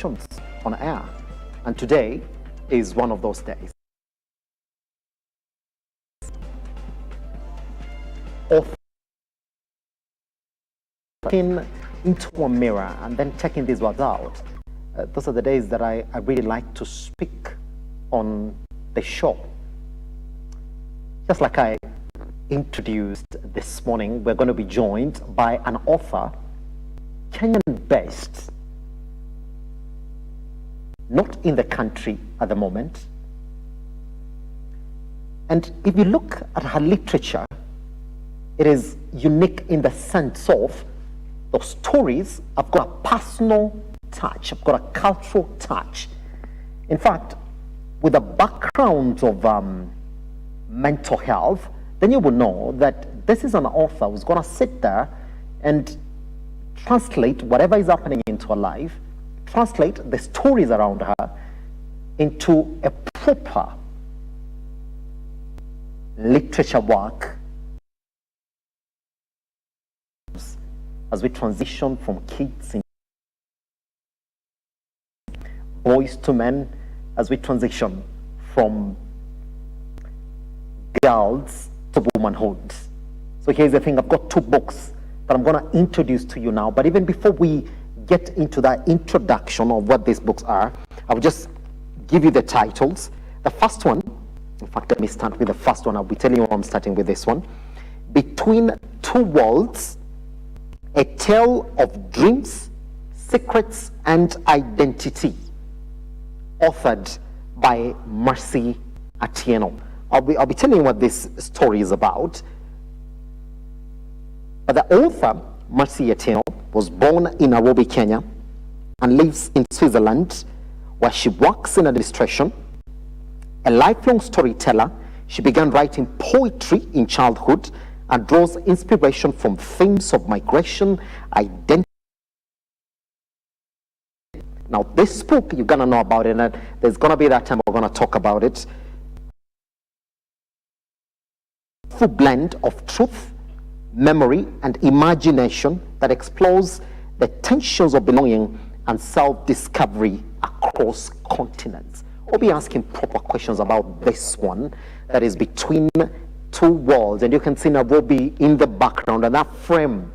on air, and today is one of those days. Of looking into a mirror and then checking these words out. Those are the days that I really like to speak on the show. Just like I introduced this morning, we're going to be joined by an author, Kenyan-based, not in the country at the moment. And if you look at her literature, it is unique in the sense of those stories have got a personal touch, have got a cultural touch. In fact, with a background of mental health, then you will know that this is an author who's going to sit there and translate whatever is happening into her life, translate the stories around her into a proper literature work as we transition from kids and boys to men, as we transition from girls to womanhood. So here's the thing, I've got two books that I'm going to introduce to you now, but even before we get into that introduction of what these books are, I'll just give you the titles. The first one, in fact, let me start with the first one. I'll be telling you why I'm starting with this one. Between Two Worlds, A Tale of Dreams, Secrets, and Identity, authored by Mercy Atieno. I'll be telling you what this story is about. But the author, Mercy Atieno, was born in Nairobi, Kenya, and lives in Switzerland, where she works in administration. A lifelong storyteller, she began writing poetry in childhood and draws inspiration from themes of migration, identity. Now, this book, you're going to know about it, and there's going to be that time we're going to talk about it. Full blend of truth, memory, and imagination that explores the tensions of belonging and self-discovery across continents. We'll be asking proper questions about this one, that is Between Two Worlds. And you can see Nairobi in the background, and that frame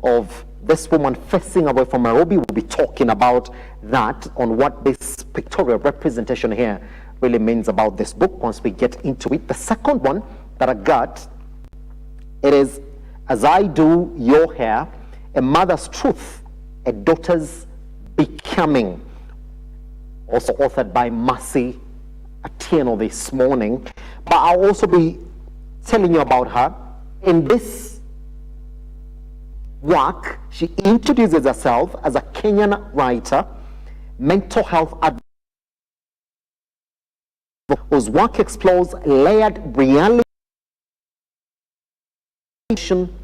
of this woman facing away from Nairobi. Will be talking about that, on what this pictorial representation here really means about this book once we get into it. The second one that I got, it is As I Do Your Hair, A Mother's Truth, A Daughter's Becoming, also authored by Mercy Atieno this morning. But I'll also be telling you about her. In this work, she introduces herself as a Kenyan writer, mental health advocate, whose work explores layered reality,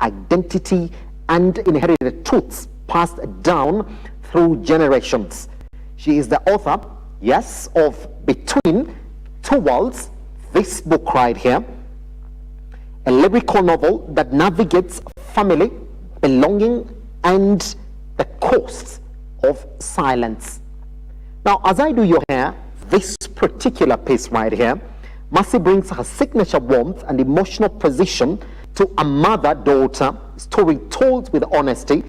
identity, and inherited truths passed down through generations. She is the author, yes, of Between Two Worlds, this book right here, a lyrical novel that navigates family, belonging, and the cost of silence. Now, As I Do Your Hair, this particular piece right here, Mercy brings her signature warmth and emotional precision to a mother-daughter story told with honesty,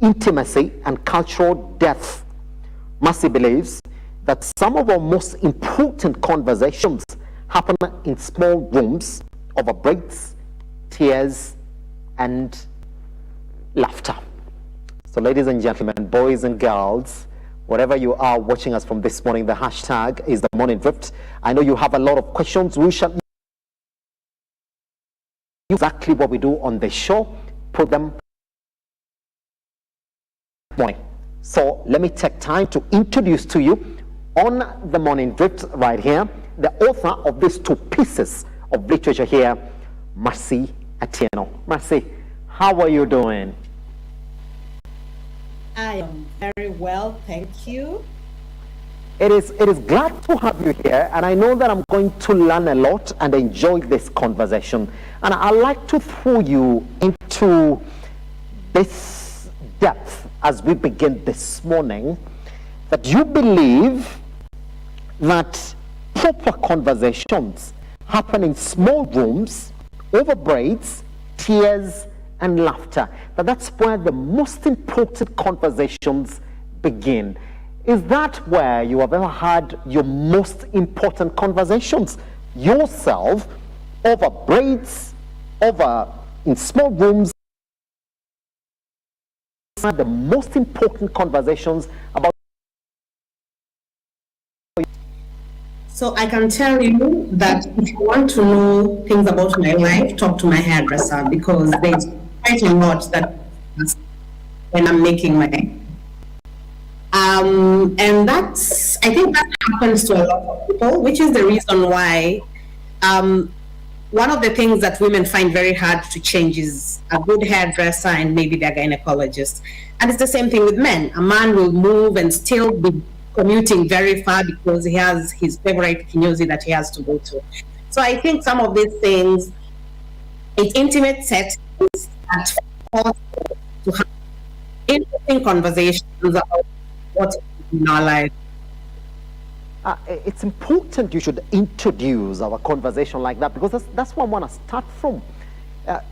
intimacy, and cultural depth. Mercy believes that some of our most important conversations happen in small rooms over breaks, tears, and laughter. So ladies and gentlemen, boys and girls, wherever you are watching us from this morning, the hashtag is The Morning Drift. I know you have a lot of questions. We shall exactly what we do on the show, put them morning. So let me take time to introduce to you on The Morning Drift right here, the author of these two pieces of literature here, Mercy Atieno. Mercy, how are you doing? I am very well, thank you. It is glad to have you here, and I know that I'm going to learn a lot and enjoy this conversation. And I'd like to throw you into this depth as we begin this morning. that you believe that proper conversations happen in small rooms, over braids, tears, and laughter. That's where the most important conversations begin. Is that where you have ever had your most important conversations? Yourself, over braids, over in small rooms, the most important conversations about. So I can tell you that if you want to know things about my life, talk to my hairdresser, because there's quite a lot that when I'm making my hair. And I think that happens to a lot of people, which is the reason why one of the things that women find very hard to change is a good hairdresser and maybe their gynecologist. And it's the same thing with men. A man will move and still be commuting very far because he has his favorite kinyozi that he has to go to. So I think some of these things, it's intimate settings that force to have interesting conversations about what's in our life. It's important you should introduce our conversation like that, because that's what I want to start from.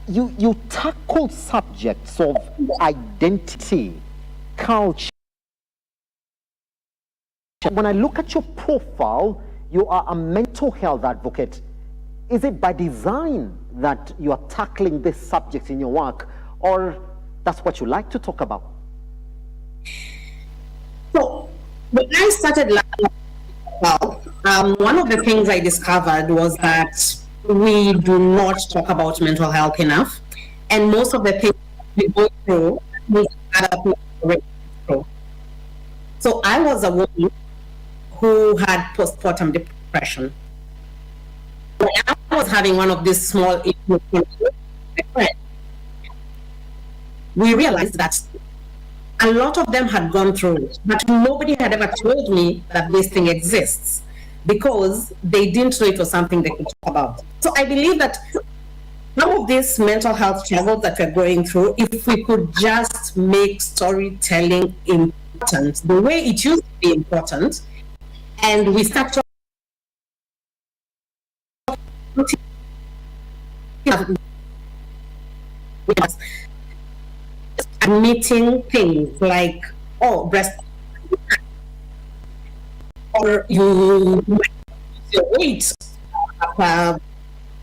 You tackle subjects of identity, culture. When I look at your profile, you are a mental health advocate. Is it by design that you are tackling this subject in your work, or that's what you like to talk about? So when I started one of the things I discovered was that we do not talk about mental health enough, and most of the things we go through, most other people already go through. So I was a woman who had postpartum depression. When I was having one of these small issues with my friend, we realized that a lot of them had gone through it, but nobody had ever told me that this thing exists, because they didn't know it was something they could talk about. So I believe that some of these mental health struggles that we're going through, if we could just make storytelling important the way it used to be important, and we start admitting things like, oh, breast, or you your weight after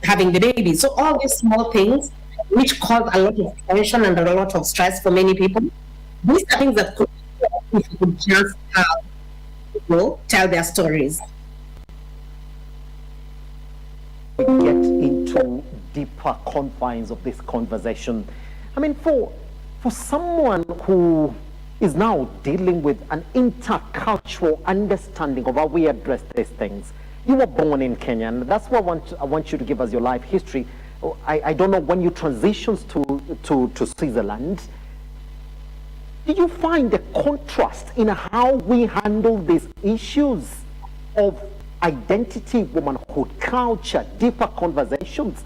having the baby. So all these small things which cause a lot of tension and a lot of stress for many people, these are things that could, if you could just have people tell their stories. We get into deeper confines of this conversation. I mean, for someone who is now dealing with an intercultural understanding of how we address these things. You were born in Kenya, and that's what I want you to give us your life history. I don't know when you transitioned to Switzerland. Did you find a contrast in how we handle these issues of identity, womanhood, culture, deeper conversations?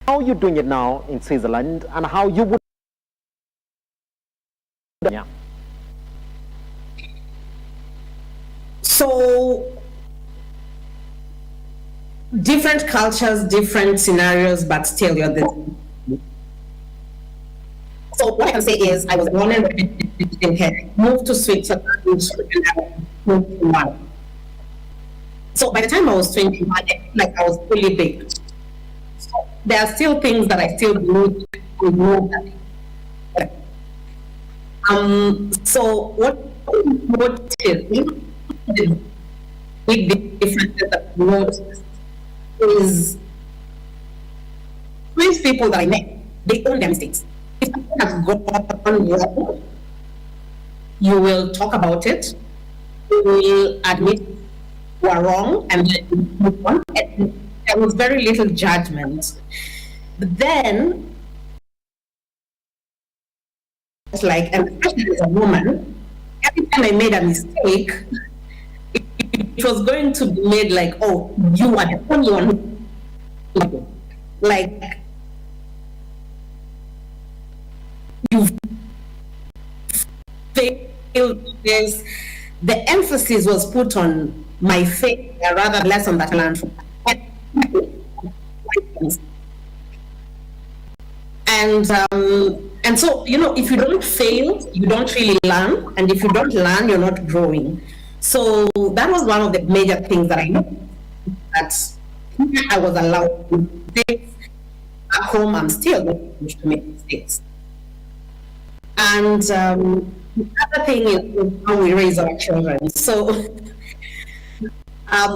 How are you doing it now in Switzerland, and how you would? Yeah. So different cultures, different scenarios, but still you're the same. So what I can say is I was born and raised in Kenya, moved to Switzerland, and I moved to Malawi. So by the time I was 21, I felt like I was really big. So there are still things that I still need to know. So what is the big difference that I've noticed is with people that I met, they own their mistakes. If something has gone wrong, you will talk about it, you will admit you are wrong, and then you move on. And there was very little judgment. But then, it's like, and especially as a woman, every time I made a mistake, it was going to be made like, oh, you are the only one who, like, you've failed failed this. The emphasis was put on my failure rather than lesson that I learned from that. And so, if you don't fail, you don't really learn, and if you don't learn, you're not growing. So that was one of the major things that I know, that I was allowed to do mistakes. At home, I'm still going to make mistakes. And the other thing is how we raise our children. So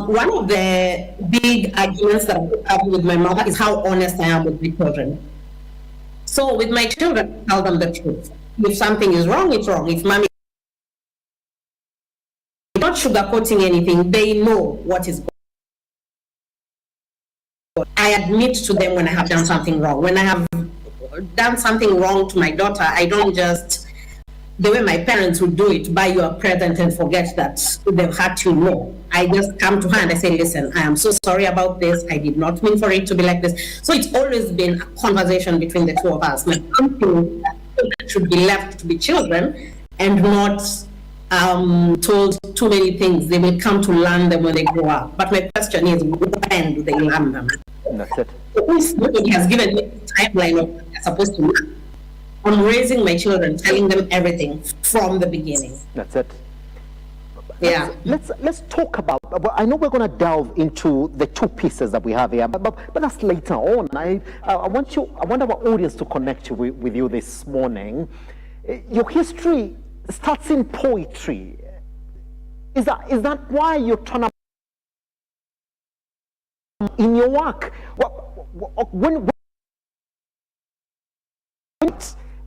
one of the big arguments that I have with my mother is how honest I am with my children. So with my children, I tell them the truth. If something is wrong, it's wrong. If mommy is not sugarcoating anything, they know what is going on. I admit to them when I have done something wrong. When I have done something wrong to my daughter, I don't just, the way my parents would do it, buy you a present and forget that they've hurt you. No. I just come to her and I say, listen, I am so sorry about this. I did not mean for it to be like this. So it's always been a conversation between the two of us. My children should be left to be children and not told too many things. They will come to learn them when they grow up. But my question is, when do they learn them? That's it. Nobody has given me a timeline of what they're supposed to learn. I'm raising my children, telling them everything from the beginning. That's it. Yeah. Let's talk about. I know we're going to delve into the two pieces that we have here, but that's later on. I want our audience to connect with you this morning. Your history starts in poetry. Is that why you turn up in your work? When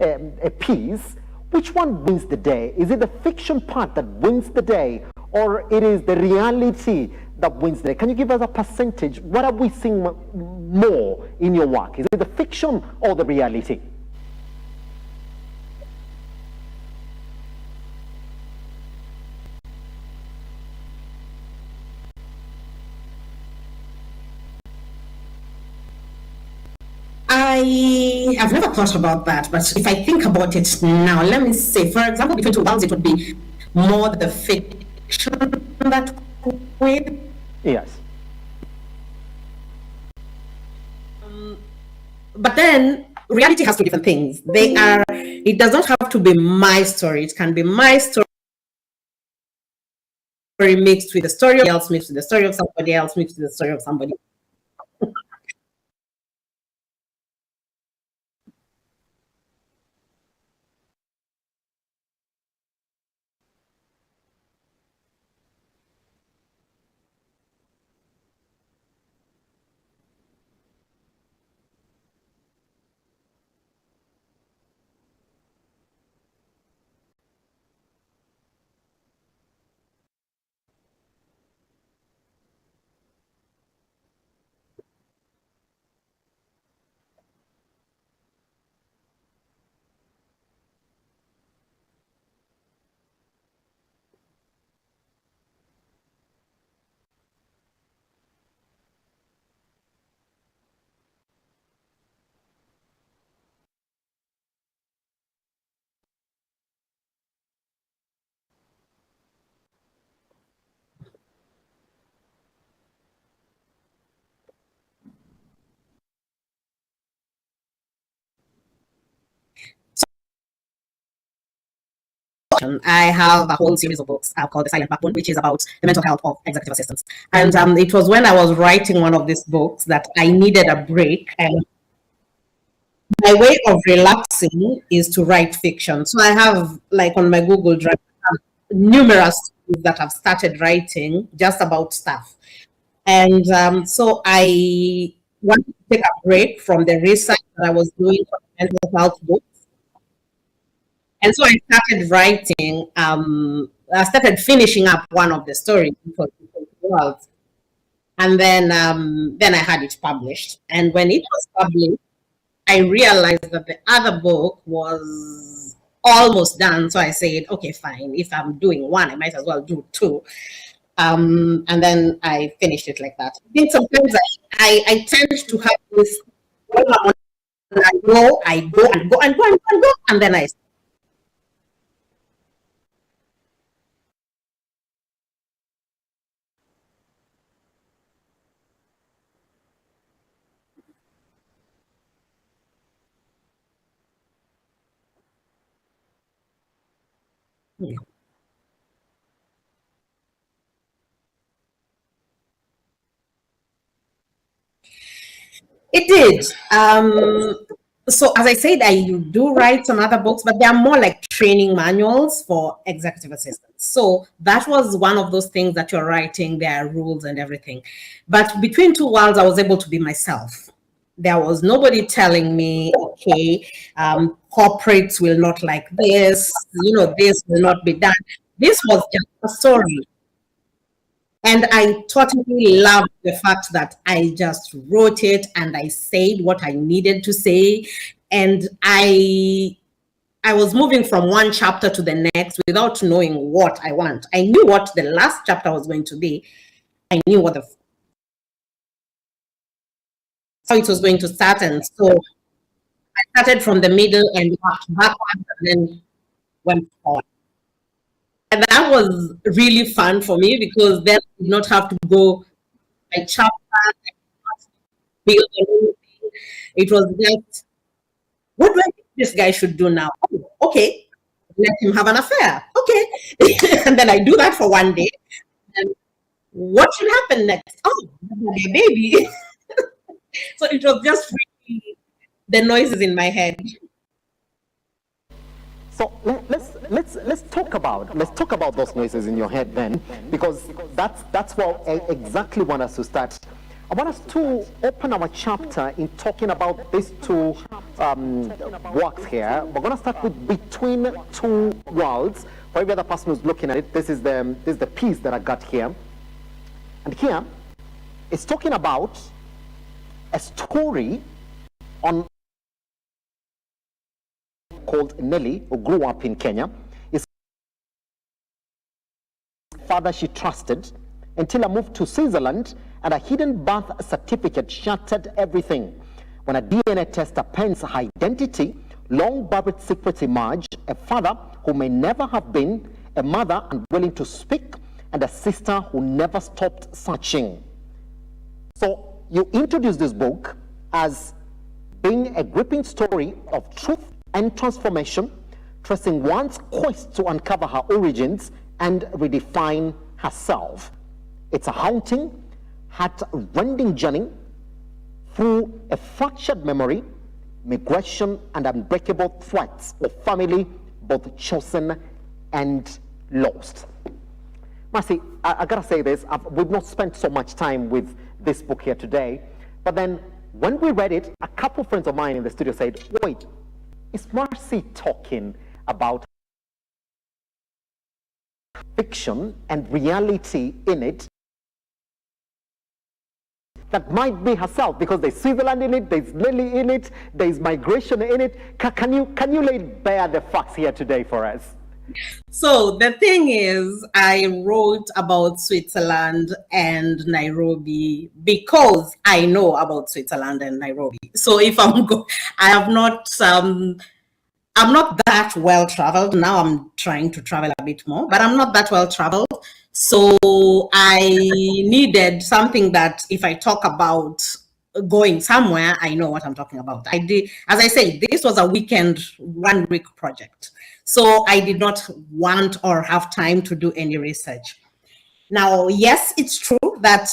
a piece, which one wins the day? Is it the fiction part that wins the day, or it is the reality that wins the day? Can you give us a percentage? What are we seeing more in your work? Is it the fiction or the reality? I've never thought about that, but if I think about it now, let me say, for example, between two worlds, it would be more the fiction that wins. Yes. But then reality has two different things. It does not have to be my story. It can be my story mixed with the story of somebody else, mixed with the story of somebody else, mixed with the story of somebody else. I have a whole series of books called The Silent Backbone, which is about the mental health of executive assistants. And it was when I was writing one of these books that I needed a break. And my way of relaxing is to write fiction. So I have, like on my Google Drive, numerous stories that I've started writing just about stuff. And so I wanted to take a break from the research that I was doing for the mental health book. And so I started writing, I started finishing up one of the stories, and then I had it published. And when it was published, I realized that the other book was almost done. So I said, okay, fine. If I'm doing one, I might as well do two. And then I finished it like that. I think sometimes I tend to have this, I go and go and go and go and go, and then I It did. So as I said, I do write some other books, but they are more like training manuals for executive assistants. So that was one of those things that you're writing, there are rules and everything. But between two worlds, I was able to be myself. There was nobody telling me, okay, corporates will not like this, this will not be done. This was just a story. And I totally loved the fact that I just wrote it and I said what I needed to say. And I was moving from one chapter to the next without knowing what I want. I knew what the last chapter was going to be. I knew what how it was going to start. And so I started from the middle and worked backwards and then went forward. And that was really fun for me because then I did not have to go by chapter. It was just, what do I think this guy should do now? Oh, okay, let him have an affair. Okay. And then I do that for one day. And what should happen next? Oh, a baby. So it was just really the noises in my head. So let's talk about those noises in your head then, because that's what exactly want us to start. I want us to open our chapter in talking about these two works here. We're going to start with Between Two Worlds. For every other person who's looking at it, this is the piece that I got here, and here it's talking about a story on called Nelly, who grew up in Kenya. His father she trusted until I moved to Switzerland, and a hidden birth certificate shattered everything. When a DNA test appends her identity, long buried secrets emerge: a father who may never have been, a mother unwilling to speak, and a sister who never stopped searching. So you introduce this book as being a gripping story of truth and transformation, tracing one's quest to uncover her origins and redefine herself. It's a haunting, heart-rending journey through a fractured memory, migration, and unbreakable threats of family, both chosen and lost. Mercy, I gotta say this, we've not spent so much time with this book here today, but then when we read it, a couple friends of mine in the studio said, wait, is Mercy talking about fiction and reality in it that might be herself? Because there's Switzerland in it, there's Lily in it, there's migration in it. Can you lay bare the facts here today for us? So the thing is, I wrote about Switzerland and Nairobi because I know about Switzerland and Nairobi. So if I have not, I'm not that well traveled. Now I'm trying to travel a bit more, but I'm not that well traveled. So I needed something that if I talk about going somewhere, I know what I'm talking about. I did, as I say, this was a weekend, 1 week project. So I did not want or have time to do any research. Now, yes, it's true that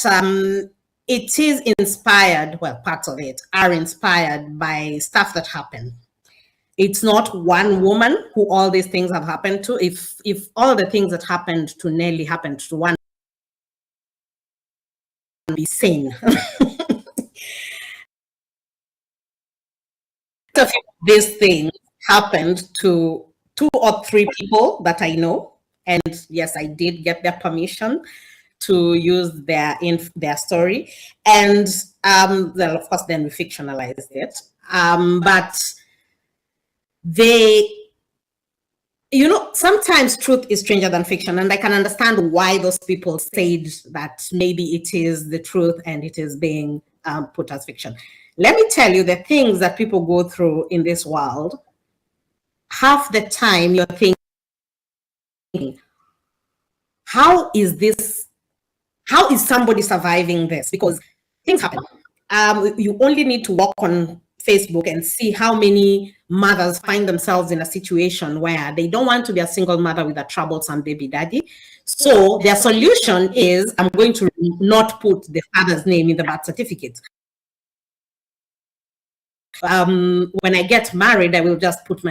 it is inspired, well, parts of it are inspired by stuff that happened. It's not one woman who all these things have happened to. If all the things that happened to Nelly happened to one, be sane. These things happened to 2 or 3 people that I know, and yes, I did get their permission to use their story, and well, of course, then we fictionalized it, but they, sometimes truth is stranger than fiction, and I can understand why those people said that maybe it is the truth and it is being put as fiction. Let me tell you, the things that people go through in this world, half the time you're thinking, how is somebody surviving this? Because things happen. You only need to walk on Facebook and see how many mothers find themselves in a situation where they don't want to be a single mother with a troublesome baby daddy. So their solution is, I'm going to not put the father's name in the birth certificate. When I get married, I will just put my...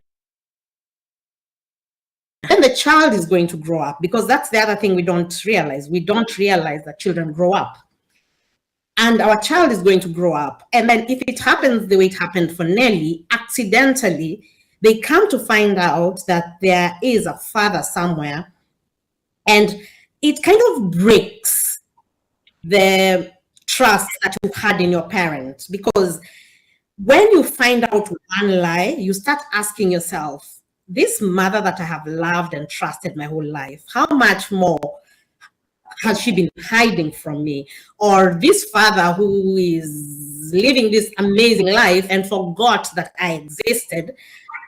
Then the child is going to grow up, because that's the other thing we don't realize. We don't realize that children grow up. And our child is going to grow up. And then if it happens the way it happened for Nelly, accidentally, they come to find out that there is a father somewhere. And it kind of breaks the trust that you had in your parents. Because when you find out one lie, you start asking yourself, this mother that I have loved and trusted my whole life, how much more has she been hiding from me? Or this father who is living this amazing life and forgot that I existed,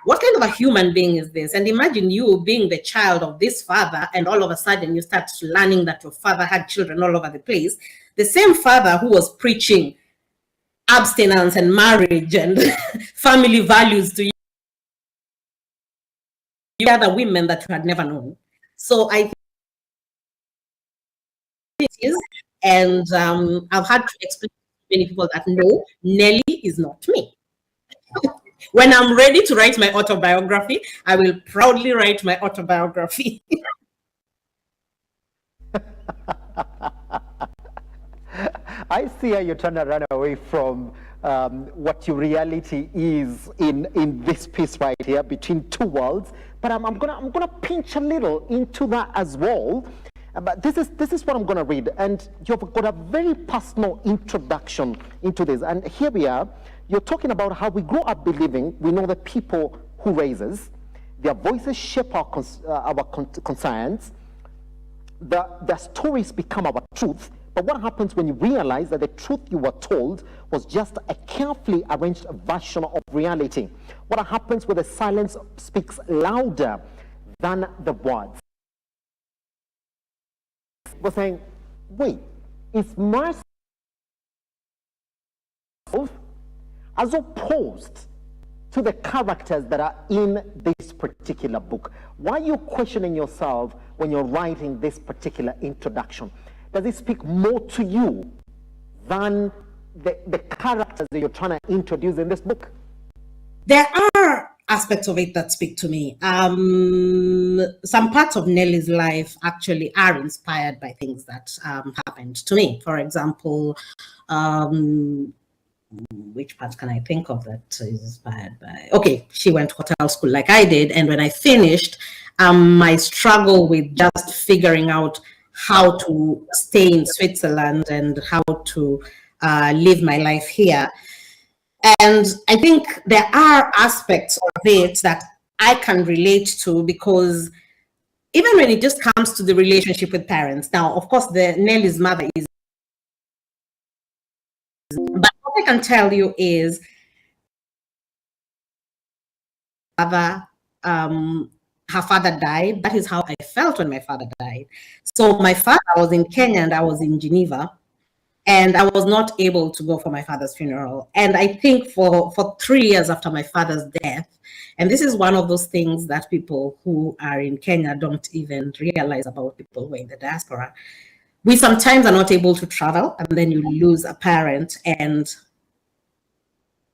what kind of a human being is this? And imagine you being the child of this father, and all of a sudden you start learning that your father had children all over the place. The same father who was preaching abstinence and marriage and family values to you, other women that you had never known. So I think it is, and I've had to explain to many people that no, Nelly is not me. When I'm ready to write my autobiography, I will proudly write my autobiography. I see how you're trying to run away from what your reality is in this piece right here, between two worlds. But I'm gonna pinch a little into that as well. But this is what I'm gonna read, and you've got a very personal introduction into this. And here we are. You're talking about how we grow up believing we know the people who raise us. Their voices shape our conscience. Their stories become our truth. But what happens when you realize that the truth you were told was just a carefully arranged version of reality? What happens when the silence speaks louder than the words? We're saying, wait, is mercy as opposed to the characters that are in this particular book? Why are you questioning yourself when you're writing this particular introduction? Does it speak more to you than the characters that you're trying to introduce in this book? There are aspects of it that speak to me. Some parts of Nelly's life actually are inspired by things that happened to me. For example, which part can I think of that is inspired by? Okay, she went to hotel school like I did, and when I finished, my struggle with just figuring out how to stay in Switzerland and how to live my life here. And I think there are aspects of it that I can relate to, because even when it just comes to the relationship with parents, now, of course, Nelly's mother is, but what I can tell you is, her father died. That is how I felt when my father died. So my father was in Kenya and I was in Geneva, and I was not able to go for my father's funeral. And I think for 3 years after my father's death, and this is one of those things that people who are in Kenya don't even realize about people who are in the diaspora. We sometimes are not able to travel, and then you lose a parent and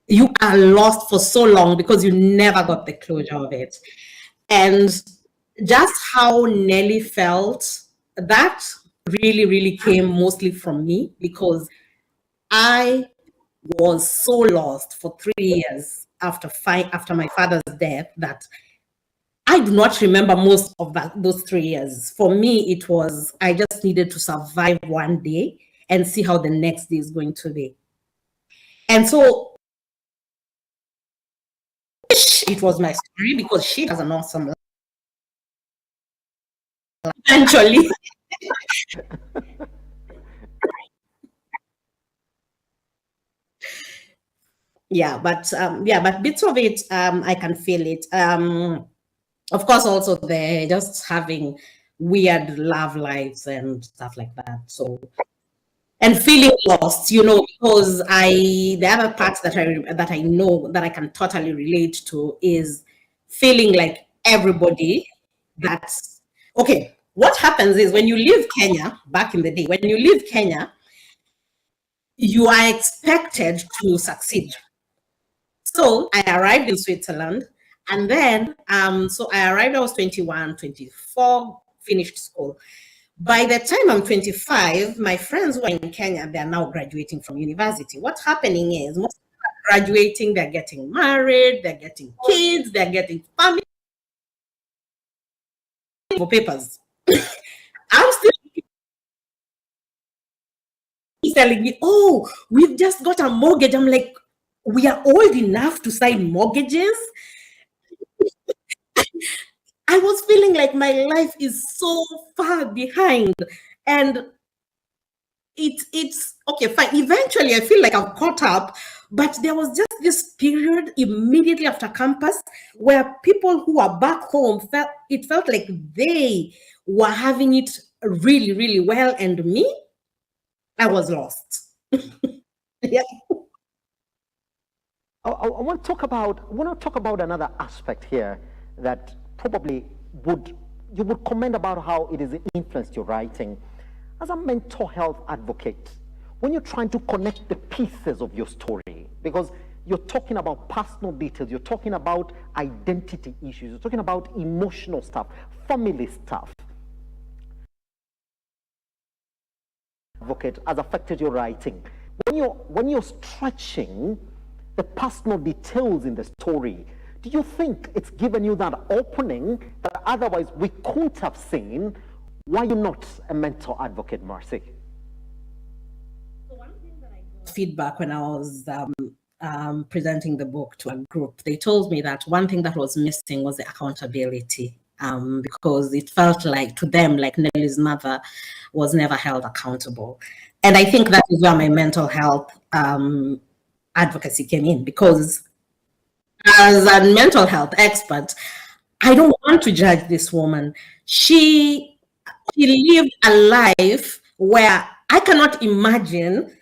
you are lost for so long because you never got the closure of it. And just how Nelly felt, that really, really came mostly from me, because I was so lost for 3 years after my father's death that I do not remember most of those 3 years. For me, it was, I just needed to survive one day and see how the next day is going to be. And so it was my story, because she has an awesome life. Eventually. But bits of it, I can feel it. Of course, also they're just having weird love lives and stuff like that. So, and feeling lost, because the other part that I know that I can totally relate to is feeling like everybody that's okay. What happens is when you leave Kenya back in the day, when you leave Kenya, you are expected to succeed. So I arrived in Switzerland, and then so I arrived, I was 21, 24, finished school. By the time I'm 25, my friends who are in Kenya, they're now graduating from university. What's happening is most are graduating, they're getting married, they're getting kids, they're getting family for papers. I'm still telling me, oh, we've just got a mortgage. I'm like, we are old enough to sign mortgages. I was feeling like my life is so far behind. And it's okay, fine. Eventually I feel like I've caught up, but there was just this period immediately after campus where people who are back home felt like they were having it really, really well, and me, I was lost. Yeah. I want to talk about another aspect here that probably you would comment about how it has influenced your writing. As a mental health advocate, when you're trying to connect the pieces of your story, because you're talking about personal details, you're talking about identity issues, you're talking about emotional stuff, family stuff, advocate has affected your writing. When you're stretching the personal details in the story, do you think it's given you that opening that otherwise we couldn't have seen? Why are you not a mental advocate, Mercy? So one thing that I got feedback when I was presenting the book to a group, they told me that one thing that was missing was the accountability, because it felt like to them like Nelly's mother was never held accountable. And I think that is where my mental health advocacy came in, because as a mental health expert, I don't want to judge this woman. She lived a life where I cannot imagine.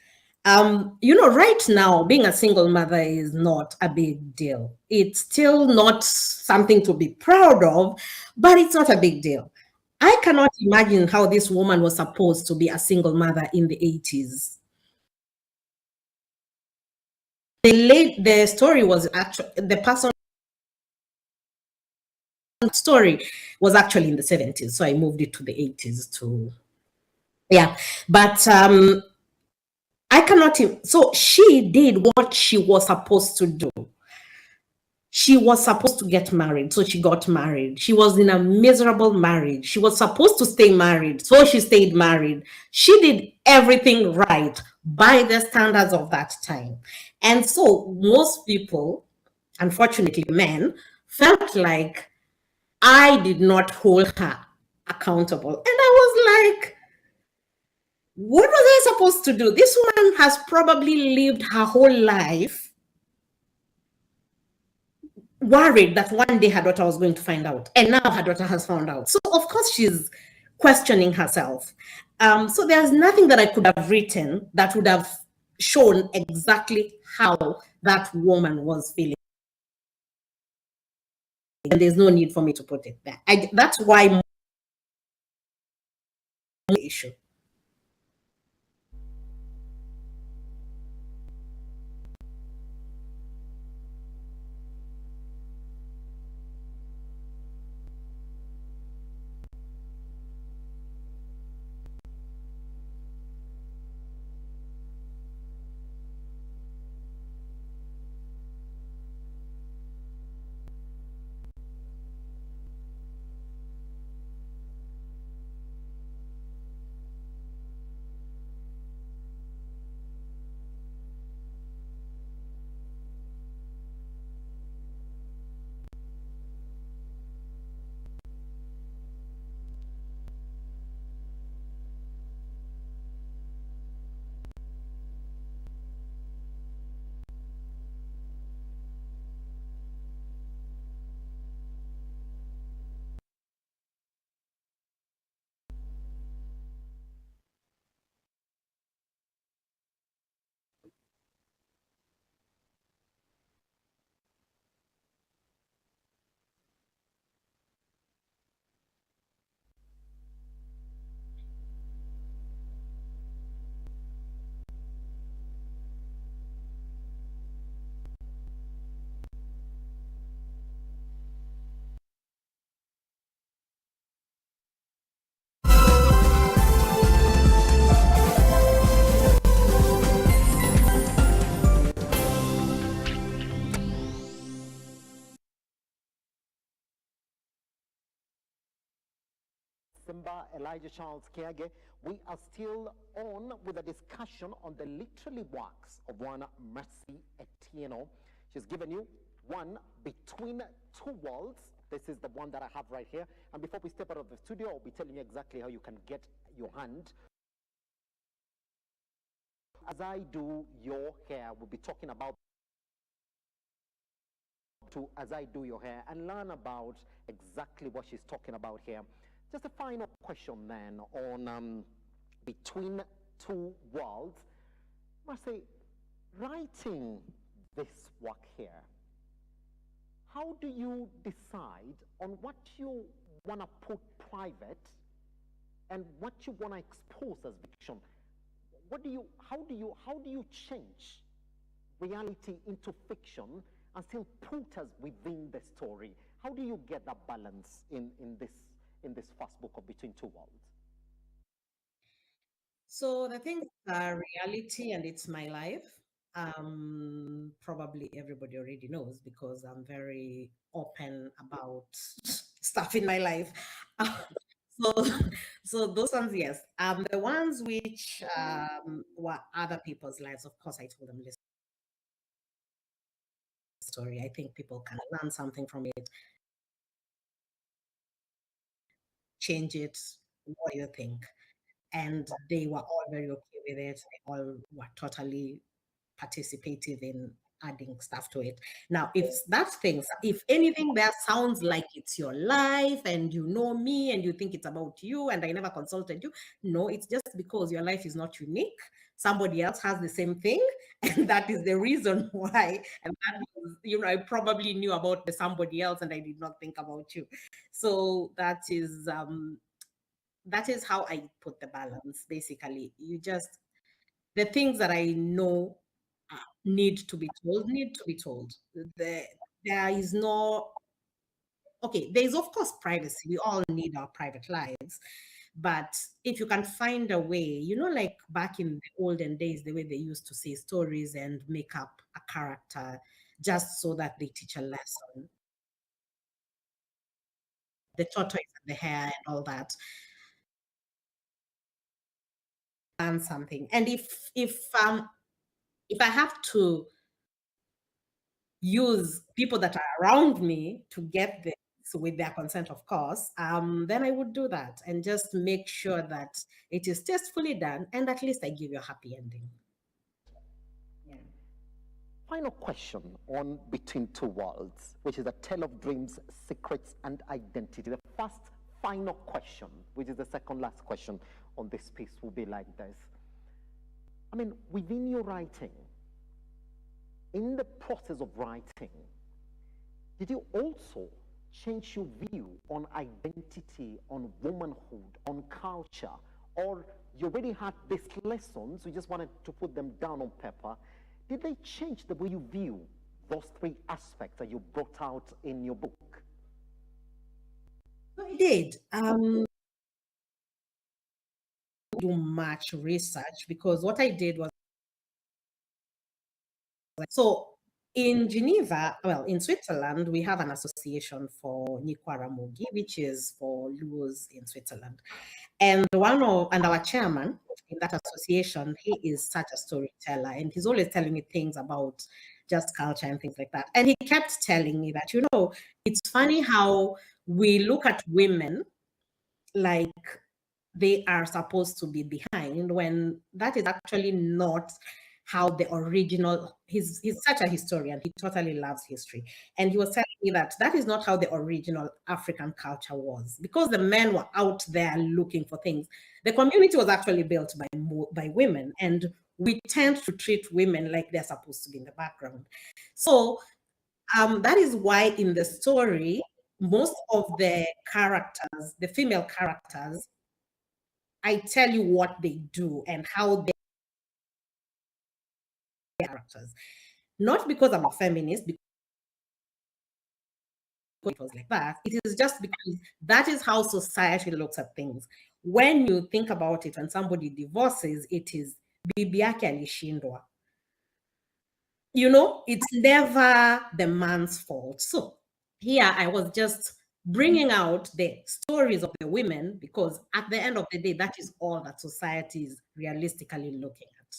Right now, being a single mother is not a big deal. It's still not something to be proud of, but it's not a big deal. I cannot imagine how this woman was supposed to be a single mother in the 80s. The story was actually, the person story was actually in the 70s, so I moved it to the 80s to, yeah. But I cannot, so she did what she was supposed to do. She was supposed to get married, so she got married. She was in a miserable marriage. She was supposed to stay married, so she stayed married. She did everything right by the standards of that time. And so most people, unfortunately men, felt like I did not hold her accountable. And I was like, what was I supposed to do? This woman has probably lived her whole life worried that one day her daughter was going to find out. And now her daughter has found out. So, of course, she's questioning herself. So, there's nothing that I could have written that would have shown exactly how that woman was feeling. And there's no need for me to put it there. That's why issue. member Elijah Charles Kiage. We are still on with a discussion on the literary works of one Mercy Atieno. She's given you one, Between Two Worlds. This is the one that I have right here. And before we step out of the studio, I'll be telling you exactly how you can get your hand. As I do your hair, we'll be talking about as I do your hair and learn about exactly what she's talking about here. Just a final question then on Between Two Worlds. Mercy, writing this work here, how do you decide on what you want to put private and what you want to expose as fiction? How do you change reality into fiction and still put us within the story? How do you get that balance in this first book of Between Two Worlds? So the things are reality and it's my life. Probably everybody already knows because I'm very open about stuff in my life. so, so those ones, yes. The ones which were other people's lives, of course, I told them this story. I think people can learn something from it, change it. What do you think? And they were all very okay with it. They all were totally participative in adding stuff to it. Now, if anything there sounds like it's your life and you know me and you think it's about you and I never consulted you, no, it's just because your life is not unique. Somebody else has the same thing, and that is the reason why. And that was, I probably knew about the somebody else and I did not think about you. So that is how I put the balance. Basically, the things that I know need to be told. There is no, okay, there is of course privacy. We all need our private lives. But if you can find a way, like back in the olden days, the way they used to say stories and make up a character just so that they teach a lesson. The tortoise and the hare and all that. And something. And if I have to use people that are around me to get this with their consent, of course, then I would do that and just make sure that it is tastefully done, and at least I give you a happy ending. Yeah. Final question on Between Two Worlds, which is a tale of dreams, secrets, and identity. The first final question, which is the second last question on this piece, will be like this. I mean, within your writing, in the process of writing, did you also change your view on identity, on womanhood, on culture, or you already had these lessons, you just wanted to put them down on paper? Did they change the way you view those three aspects that you brought out in your book? So I did. Do much research because what I did was, so in Geneva, well, in Switzerland, we have an association for Nikwaramugi, which is for Luos in Switzerland. And our chairman in that association, he is such a storyteller, and he's always telling me things about just culture and things like that. And he kept telling me that, it's funny how we look at women like they are supposed to be behind when that is actually not how the original, he's such a historian, he totally loves history, and he was telling me that is not how the original African culture was, because the men were out there looking for things. The community was actually built by women, and we tend to treat women like they're supposed to be in the background. So that is why in the story, most of the characters, the female characters, I tell you what they do and how they characters. Not because I'm a feminist, because it was like that. It is just because that is how society looks at things. When you think about it, when somebody divorces, it is bibi yake alishindwa. It's never the man's fault. So here I was just bringing out the stories of the women, because at the end of the day, that is all that society is realistically looking at.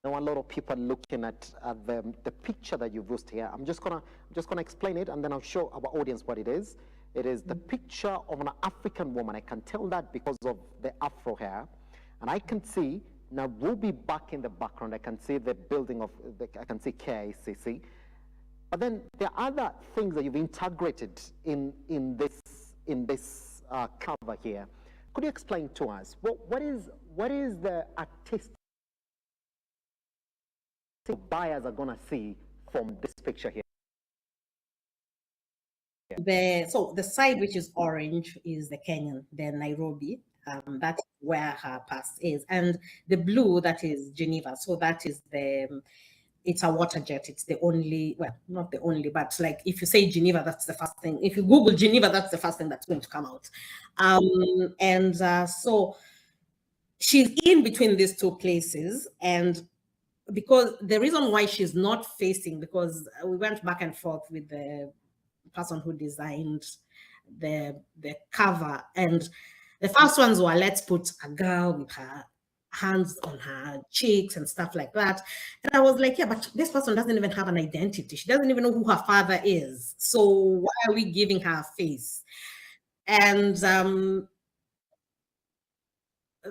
Now, a lot of people are looking at the picture that you've used here. I'm just gonna explain it, and then I'll show our audience what it is. It is the picture of an African woman. I can tell that because of the afro hair, and I can see Nairobi back in the background. I can see the building of I can see KICC. But then there are other things that you've integrated in this cover here. Could you explain to us what is the artistic buyers are gonna see from this picture here? So the side which is orange is the Kenyan, the Nairobi. That's where her past is, and the blue, that is Geneva. So that is it's a water jet. It's the only, well, not the only, but like if you say Geneva, that's the first thing. If you Google Geneva, that's the first thing that's going to come out. So she's in between these two places, and because the reason why she's not facing, because we went back and forth with the person who designed the cover, and the first ones were, let's put a girl with her hands on her cheeks and stuff like that. And I was like, yeah, but this person doesn't even have an identity. She doesn't even know who her father is. So why are we giving her a face? And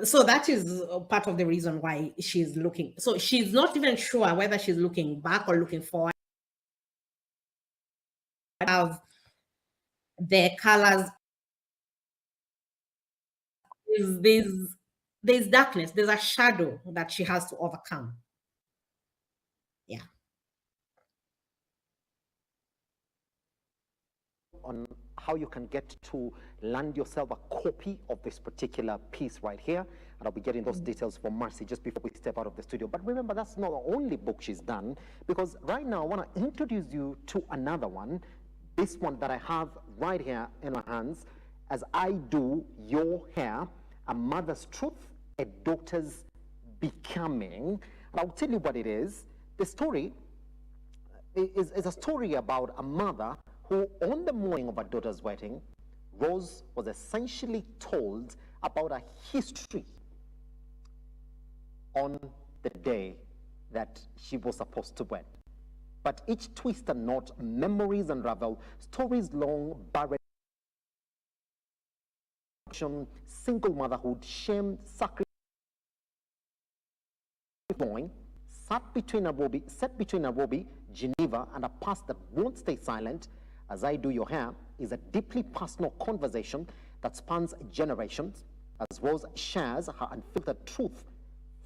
so that is part of the reason why she's looking. So she's not even sure whether she's looking back or looking forward. Have the colors. There's darkness. There's a shadow that she has to overcome. Yeah. On how you can get to land yourself a copy of this particular piece right here, and I'll be getting those details from Mercy just before we step out of the studio. But remember, that's not the only book she's done, because right now I want to introduce you to another one, this one that I have right here in my hands, As I Do Your Hair, A Mother's Truth, A Daughter's Becoming. And I'll tell you what it is. The story is a story about a mother who, on the morning of her daughter's wedding, Rose was essentially told about a history on the day that she was supposed to wed. But each twist and knot, memories unravel, stories long buried, single motherhood, shame, sacrifice, set between Nairobi, Geneva, and a past that won't stay silent. As I Do Your Hair is a deeply personal conversation that spans generations, as Rose shares her unfiltered truth,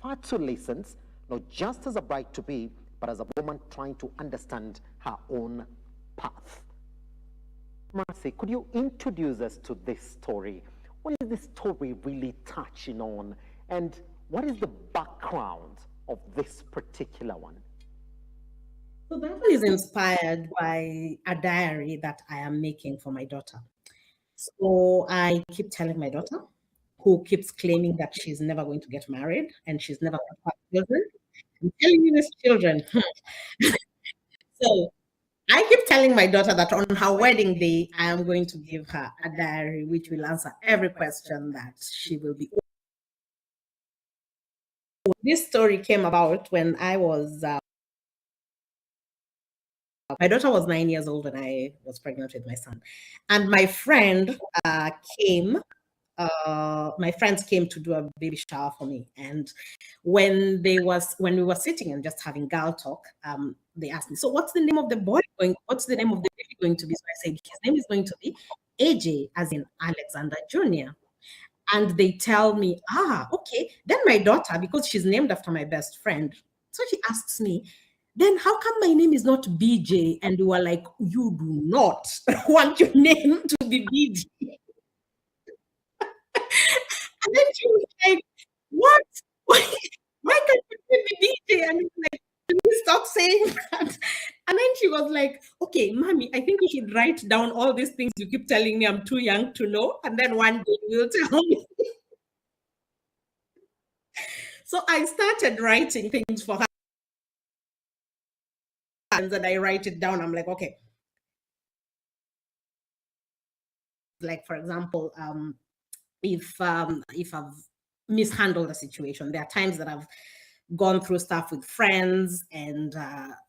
far too listens, not just as a bride-to-be, but as a woman trying to understand her own path. Mercy, could you introduce us to this story? What is this story really touching on? And what is the background of this particular one? So that one is inspired by a diary that I am making for my daughter. So I keep telling my daughter, who keeps claiming that she's never going to get married and she's never going to have children. I'm telling you this, children. So I keep telling my daughter that on her wedding day, I am going to give her a diary which will answer every question that she will be. This story came about when I was, my daughter was 9 years old when I was pregnant with my son. And my friend came my friends came to do a baby shower for me, and when we were sitting and just having girl talk, they asked me, so what's the name of the boy going, what's the name of the baby going to be? So I said his name is going to be AJ, as in Alexander Jr. And they tell me, okay. Then my daughter, because she's named after my best friend, so she asks me, then how come my name is not BJ? And we were like, you do not want your name to be BJ. And then she was like, what? Why can't you give me DJ? And it's like, can you stop saying that? And then she was like, okay, mommy, I think you should write down all these things you keep telling me I'm too young to know. And then one day you'll tell me. So I started writing things for her. happens and I write it down. I'm like, okay. Like, for example, if I've mishandled a situation, there are times that I've gone through stuff with friends and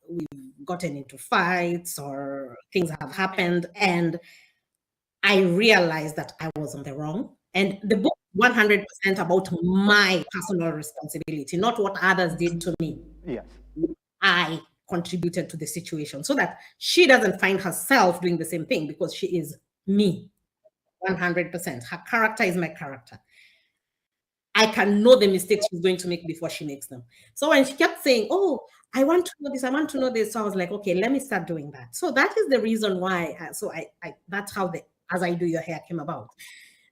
we've gotten into fights or things have happened, and I realized that I was on the wrong. And the book 100% about my personal responsibility, not what others did to me. Yes. I contributed to the situation so that she doesn't find herself doing the same thing, because she is me 100%. Her character is my character. I can know the mistakes she's going to make before she makes them. So when she kept saying, oh, I want to know this, I want to know this. So I was like, okay, let me start doing that. So that is the reason why. That's how the As I Do Your Hair came about.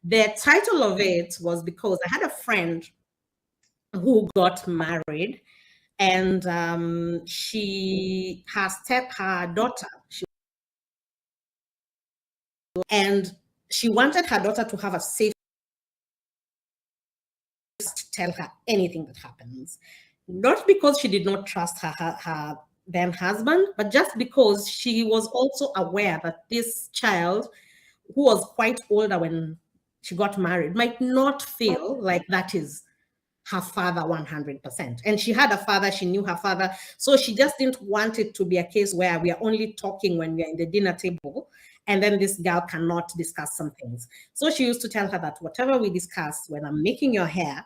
The title of it was because I had a friend who got married, and her daughter, she wanted her daughter to have a safe to tell her anything that happens. Not because she did not trust her then husband, but just because she was also aware that this child, who was quite older when she got married, might not feel like that is her father 100%. And she had a father, she knew her father. So she just didn't want it to be a case where we are only talking when we are in the dinner table, and then this girl cannot discuss some things. So she used to tell her that whatever we discuss when I'm making your hair,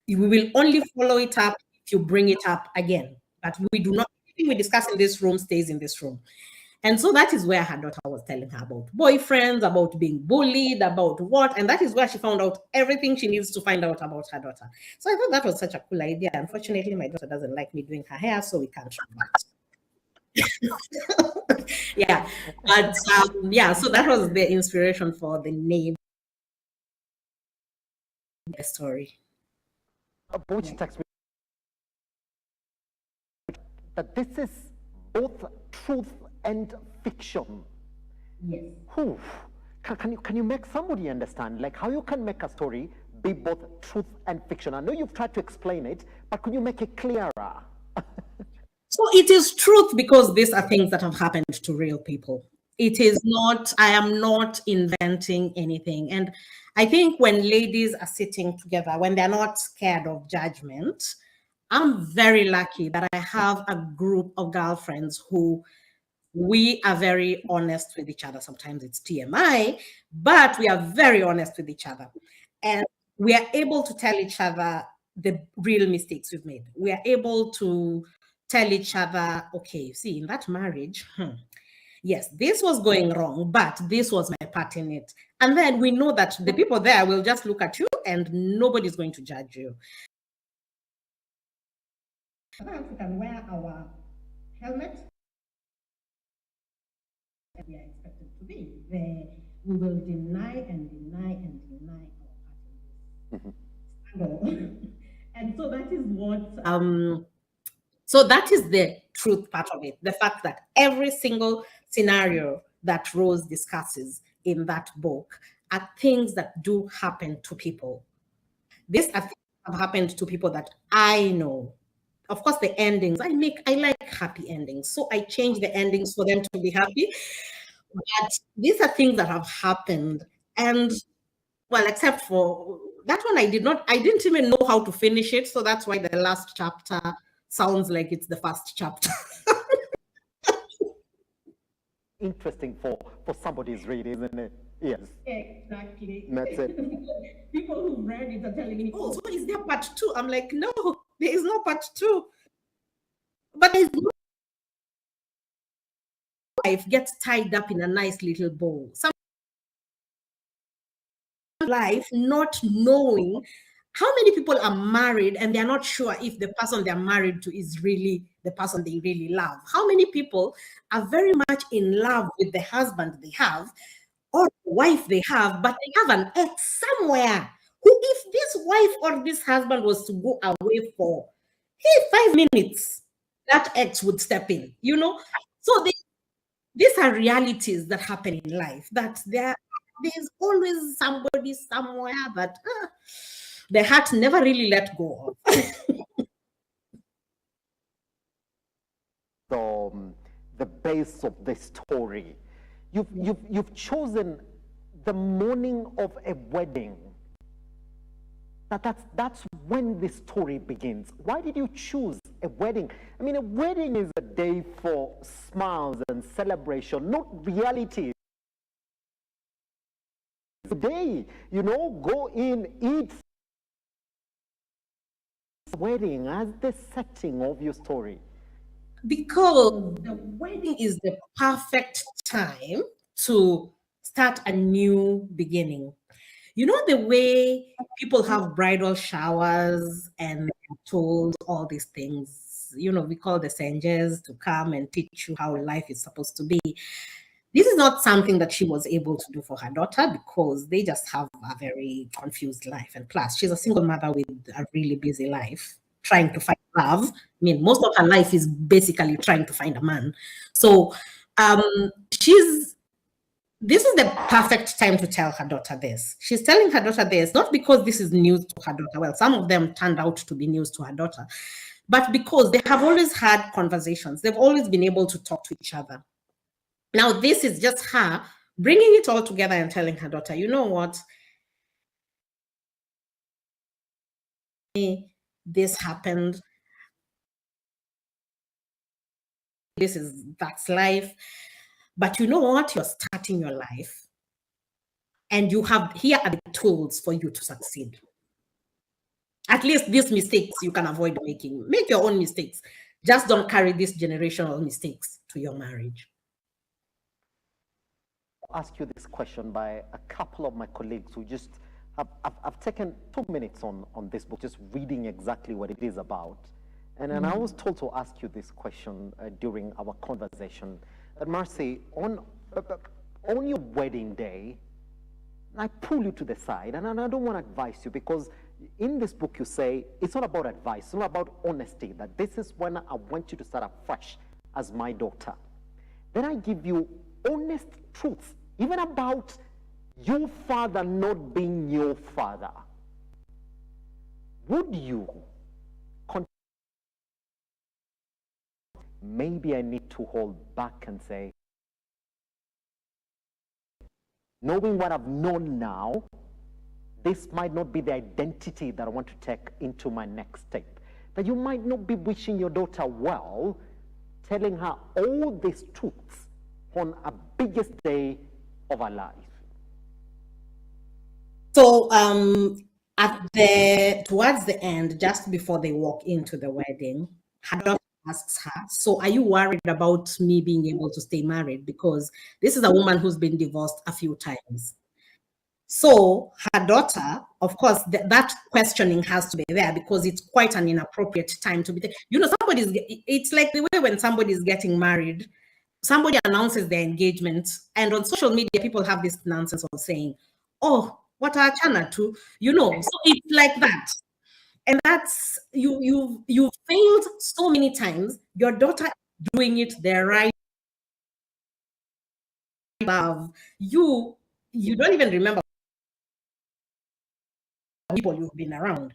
we will only follow it up if you bring it up again. But we do not, anything we discuss in this room stays in this room. And so that is where her daughter was telling her about boyfriends, about being bullied, about what. And that is where she found out everything she needs to find out about her daughter. So I thought that was such a cool idea. Unfortunately, my daughter doesn't like me doing her hair, so we can't do that. Yeah. But yeah, so that was the inspiration for the name of the story. Which text that this is both truth and fiction. Yes. Whew. Can you make somebody understand, like, how you can make a story be both truth and fiction? I know you've tried to explain it, but could you make it clearer? So it is truth because these are things that have happened to real people. It is not, I am not inventing anything. And I think when ladies are sitting together, when they're not scared of judgment, I'm very lucky that I have a group of girlfriends who we are very honest with each other. Sometimes it's TMI, but we are very honest with each other. And we are able to tell each other the real mistakes we've made. We are able to tell each other, okay, see, in that marriage, yes, this was going wrong, but this was my part in it. And then we know that the people there will just look at you and nobody's going to judge you. Sometimes we can wear our helmet. We are expected to be. We will deny and deny and deny our part in this. And so that is what so that is the truth part of it. The fact that every single scenario that Rose discusses in that book are things that do happen to people. These are things that have happened to people that I know. Of course, the endings, I like happy endings. So I change the endings for them to be happy. But these are things that have happened. And well, except for that one, I didn't even know how to finish it. So that's why the last chapter sounds like it's the first chapter. Interesting for somebody's reading, isn't it? Yes. Exactly. That's it. People who read it are telling me, oh, so is there part 2? I'm like, no, there is no part 2. But there's no life gets tied up in a nice little bow. Some life not knowing how many people are married and they're not sure if the person they're married to is really the person they really love. How many people are very much in love with the husband they have or the wife they have, but they have an ex somewhere who, if this wife or this husband was to go away for 5 minutes, that ex would step in, you know? So these are realities that happen in life, that there's always somebody somewhere that the heart never really let go of. So the base of the story. You've chosen the morning of a wedding. That's when the story begins. Why did you choose a wedding? I mean, a wedding is a day for smiles and celebration, not reality. It's a day, go in, eat. Wedding as the setting of your story. Because the wedding is the perfect time to start a new beginning. You know, the way people have bridal showers and they're told all these things, we call the senges to come and teach you how life is supposed to be. This is not something that she was able to do for her daughter because they just have a very confused life. And plus, she's a single mother with a really busy life, trying to find love. I mean, most of her life is basically trying to find a man. So this is the perfect time to tell her daughter this. She's telling her daughter this, not because this is news to her daughter. Well, some of them turned out to be news to her daughter, but because they have always had conversations. They've always been able to talk to each other. Now, this is just her bringing it all together and telling her daughter, you know what? This happened. That's life. But you know what? You're starting your life. And here are the tools for you to succeed. At least these mistakes you can avoid making. Make your own mistakes. Just don't carry these generational mistakes to your marriage. I'll ask you this question by a couple of my colleagues who just I've taken 2 minutes on this book, just reading exactly what it is about. And I was told to ask you this question during our conversation. Mercy, on your wedding day, I pull you to the side, and I don't want to advise you, because in this book you say it's not about advice, it's not about honesty, that this is when I want you to start afresh as my daughter. Then I give you honest truths, even about your father not being your father. Would you maybe I need to hold back and say, knowing what I've known now, this might not be the identity that I want to take into my next step. That you might not be wishing your daughter well, telling her all these truths on a biggest day of her life. So towards the end, just before they walk into the wedding, her daughter asks her, so are you worried about me being able to stay married? Because this is a woman who's been divorced a few times. So her daughter, of course, that questioning has to be there because it's quite an inappropriate time to be there. It's like the way when somebody is getting married, somebody announces their engagement, and on social media, people have this nonsense of saying, oh, what are Chana to? So it's like that. And that's, you failed so many times. Your daughter doing it the right love. You don't even remember people you've been around.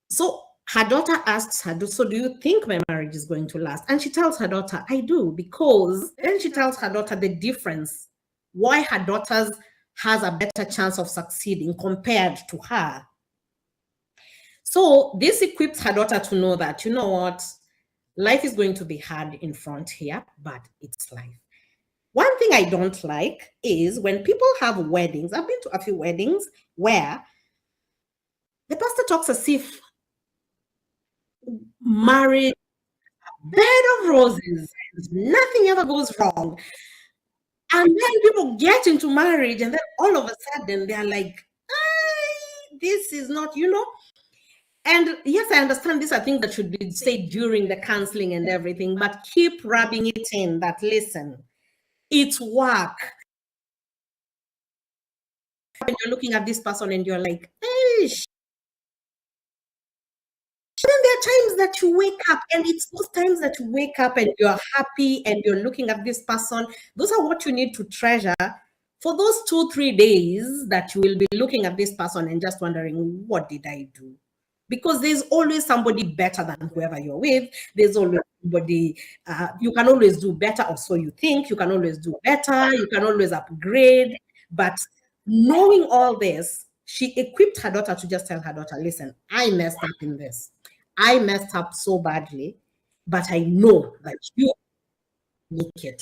So her daughter asks her, so do you think my marriage is going to last? And she tells her daughter, I do, because then she tells her daughter the difference, why her daughter has a better chance of succeeding compared to her. So this equips her daughter to know that, you know what, life is going to be hard in front here, but it's life. One thing I don't like is when people have weddings. I've been to a few weddings where the pastor talks as if marriage, bed of roses, nothing ever goes wrong. And then people get into marriage, and then all of a sudden they're like, this is not, And yes, I understand these are things that should be said during the counseling and everything, but keep rubbing it in that, listen, it's work. When you're looking at this person and you're like, hey, then there are times that you wake up, and it's those times that you wake up and you're happy and you're looking at this person. Those are what you need to treasure for those 2-3 days that you will be looking at this person and just wondering, what did I do? because there's always somebody better than whoever you're with. There's always somebody, you can always do better, or so you think. You can always do better, you can always upgrade. But knowing all this, she equipped her daughter to just tell her daughter, listen, I messed up in this. I messed up so badly, but I know that you make it.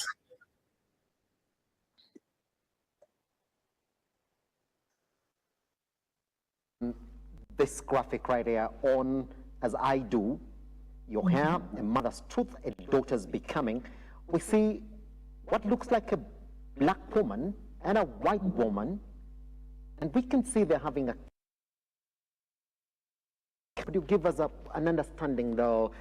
This graphic right here on, as I do, your hair, a mother's truth, a daughter's becoming. We see what looks like a black woman and a white woman, and we can see they're having a. Could you give us an understanding, though?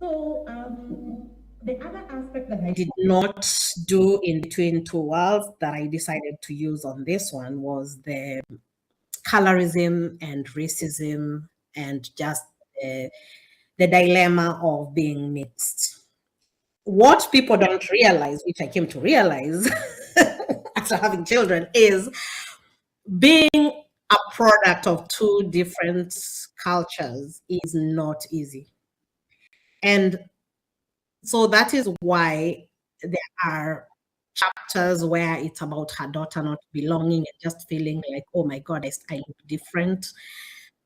So the other aspect that I did not do in between two worlds that I decided to use on this one was the colorism and racism and just the dilemma of being mixed. What people don't realize, which I came to realize after having children, is being a product of two different cultures is not easy. And so that is why there are chapters where it's about her daughter not belonging and just feeling like, oh my God, I look different.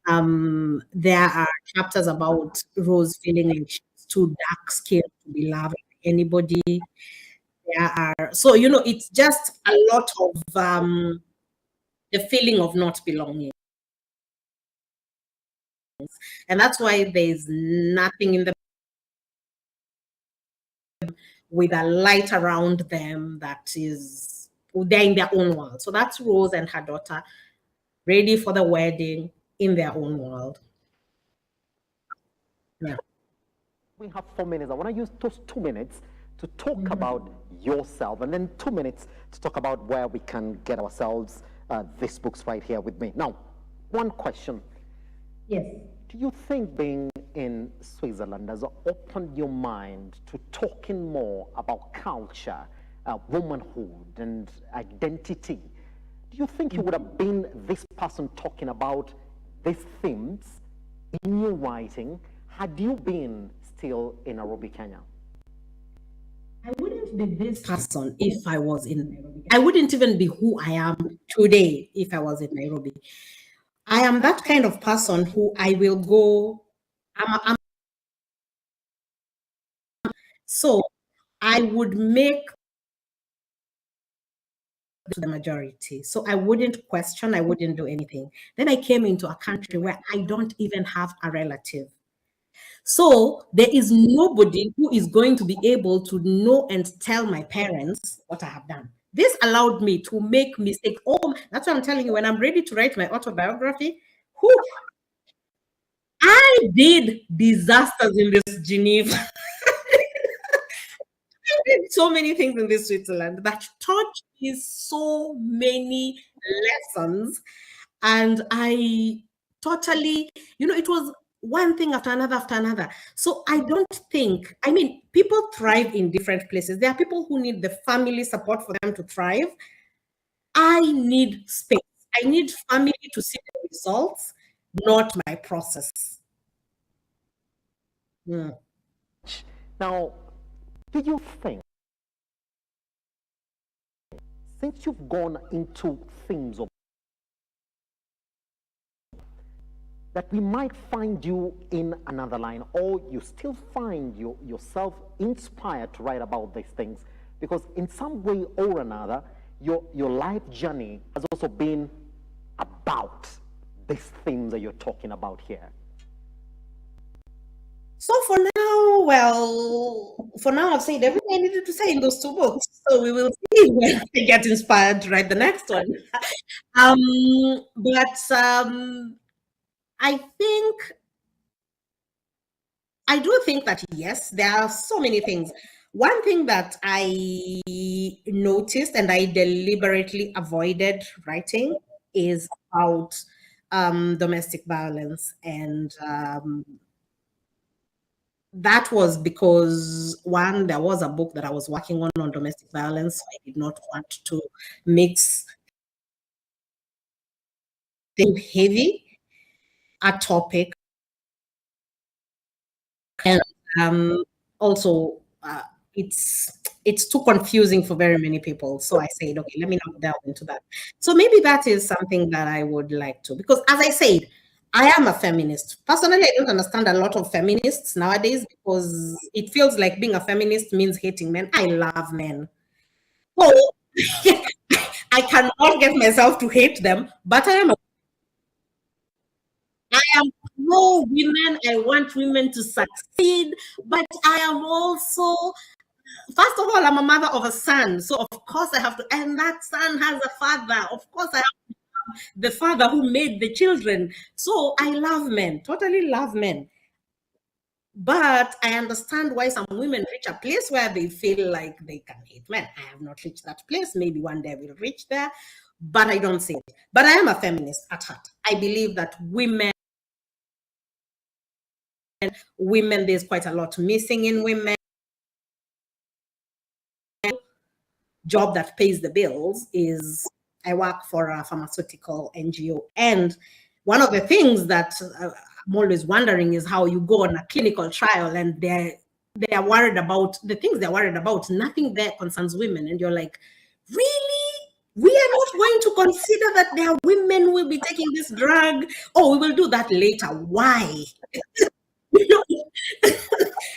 There are chapters about Rose feeling like she's too dark skinned to be loved by anybody. There are, so, it's just a lot of the feeling of not belonging. And that's why there's nothing in the with a light around them that is, they're in their own world. So that's Rose and her daughter ready for the wedding in their own world. Yeah. We have 4 minutes. I want to use those 2 minutes to talk about yourself, and then 2 minutes to talk about where we can get ourselves these books right here with me. Now, one question. Yes. Do you think being in Switzerland has opened your mind to talking more about culture, womanhood, and identity? Do you think you would have been this person talking about these themes in your writing had you been still in Nairobi, Kenya? I wouldn't be this person if I was in Nairobi. I wouldn't even be who I am today if I was in Nairobi. I am that kind of person who I will go, so I would make the majority. So I wouldn't question, I wouldn't do anything. Then I came into a country where I don't even have a relative. So there is nobody who is going to be able to know and tell my parents what I have done. This allowed me to make mistakes. Oh, that's what I'm telling you. When I'm ready to write my autobiography, I did disasters in this Geneva. I did so many things in this Switzerland that taught me so many lessons. And I totally, it was one thing after another after another. So I don't think, people thrive in different places. There are people who need the family support for them to thrive. I need space. I need family to see the results, not my process. Now, do you think, since you've gone into themes of that we might find you in another line, or you still find yourself inspired to write about these things? Because in some way or another, your life journey has also been about these themes that you're talking about here. So for now, I've said everything I needed to say in those two books. So we will see when I get inspired to write the next one. I do think that, yes, there are so many things. One thing that I noticed and I deliberately avoided writing is about domestic violence. And that was because, one, there was a book that I was working on domestic violence. So I did not want to mix heavy a topic, and also it's too confusing for very many people. So I said, okay, let me not delve into that. So maybe that is something that I would like to, because as I said, I am a feminist. Personally, I don't understand a lot of feminists nowadays because it feels like being a feminist means hating men. I love men. So I cannot get myself to hate them, but I am pro women. I want women to succeed, but I am also, first of all, I'm a mother of a son, so of course I have to, and that son has a father. Of course, I have the father who made the children. So I love men, totally love men. But I understand why some women reach a place where they feel like they can hate men. I have not reached that place. Maybe one day I will reach there, but I don't see it. But I am a feminist at heart. I believe that women, there's quite a lot missing in women. Job that pays the bills is, I work for a pharmaceutical NGO. And one of the things that I'm always wondering is how you go on a clinical trial and they are worried about the things they're worried about. Nothing there concerns women. And you're like, really? We are not going to consider that there are women who will be taking this drug? Oh, we will do that later. Why?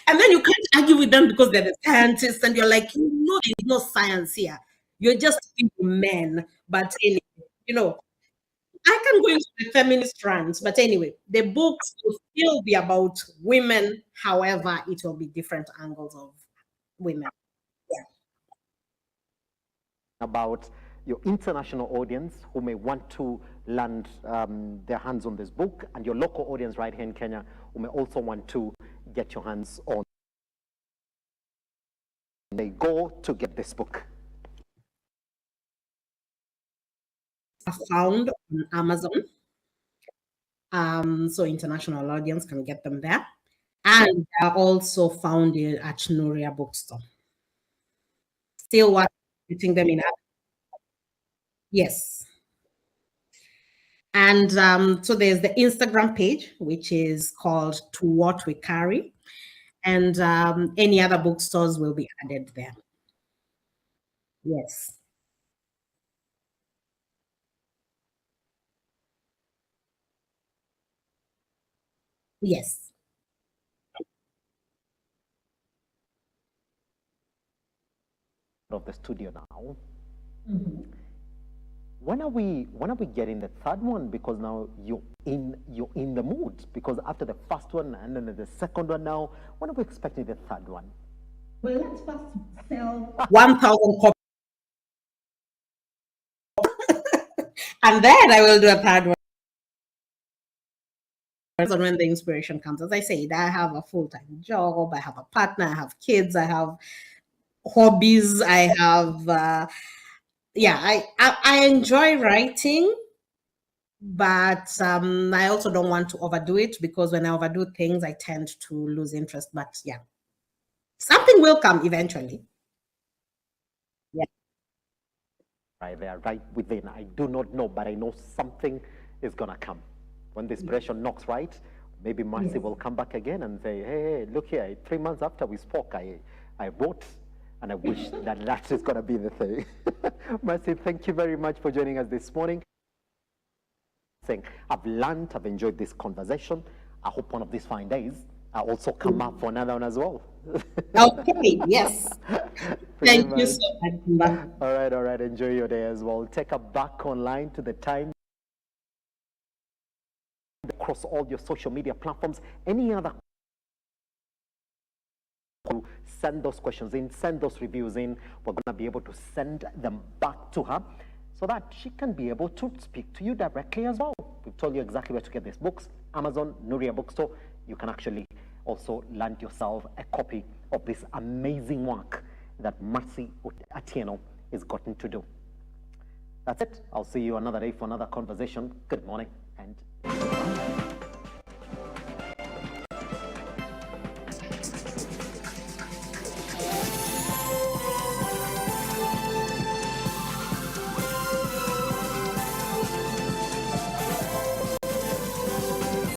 And then you can't argue with them because they're the scientists, and you're like, there's no science here. You're just men. But anyway, I can go into the feminist rants, but anyway, the books will still be about women. However, it will be different angles of women. Yeah. About your international audience who may want to land their hands on this book, and your local audience right here in Kenya who may also want to get your hands on. They go to get this book. Found on Amazon. So international audience can get them there. And they're also found at Nuria Bookstore. Still getting them in. Yes. And so there's the Instagram page, which is called To What We Carry. And any other bookstores will be added there. Yes. Yes. Of the studio now. Mm-hmm. When are we getting the third one? Because now you're in the mood. Because after the first one and then the second one now, when are we expecting the third one? Well, let's first sell 1,000 copies. And then I will do a third one. When the inspiration comes. As I said, I have a full-time job, I have a partner, I have kids, I have hobbies, I have I enjoy writing, but I also don't want to overdo it, because when I overdo things I tend to lose interest. But yeah, something will come eventually. Yeah. Right there, right within. I do not know, but I know something is gonna come. When the inspiration knocks right, maybe Mercy will come back again and say, hey, look here, 3 months after we spoke, I wrote, and I wish that is gonna be the thing. Mercy, thank you very much for joining us this morning. I've learned, I've enjoyed this conversation. I hope one of these fine days I'll also come up for another one as well. Okay, yes. Thank you so much. All right. Enjoy your day as well. Take us back online to the time across all your social media platforms. Any other, send those questions in, send those reviews in. We're going to be able to send them back to her so that she can be able to speak to you directly as well. We've told you exactly where to get these books. Amazon, Nuria Bookstore. You can actually also land yourself a copy of this amazing work that Mercy Atieno is gotten to do. That's it. I'll see you another day for another conversation. Good morning and